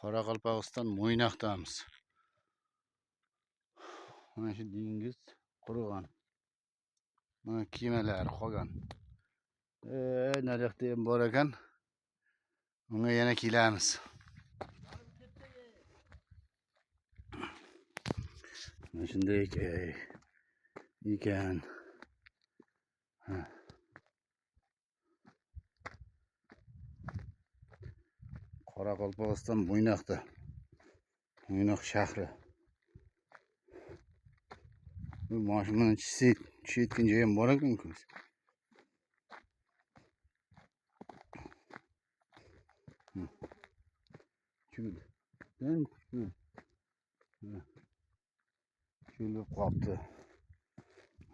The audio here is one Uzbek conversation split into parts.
Qoraqalpog'iston Mo'ynoqdamiz. Mana shu dengiz qurigan. Mana kemalar qolgan. Naryoqda ham bor ekan. Unga yana kelamiz. Mana shunday ekan. Qoraqalpog'iston Mo'ynoqda. Mo'ynoq shahri. Bu mashinaning tushayotgan joyi ham bor ekan-ku. Şöyle qolibdi.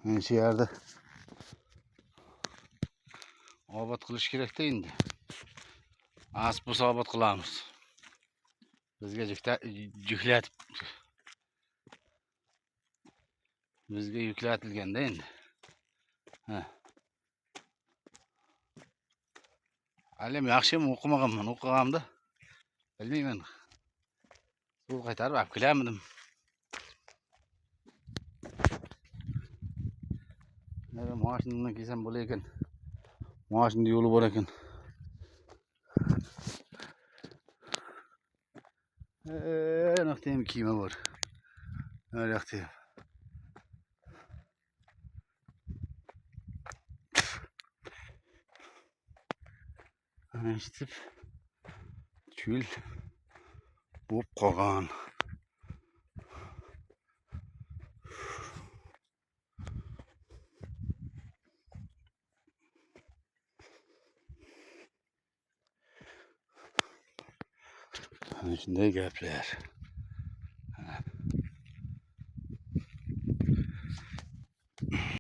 Mana shu yerda obod qilish kerak-da endi. Asbus obod qilamiz. Bizga yuklatib. Bizga yuklatilganda endi. Halim yaxshimi o'qimaganman, o'qiganimda. Bilmayman. Suv qaytarib olib kelamidim. Mashinadan kelsam bo'lar ekan. Mashinada yo'li bor ekan. Naqda ham kema bor. Naryoqda ham. Eshitib cho'l bo'lib qolgan. Shunday gaplar.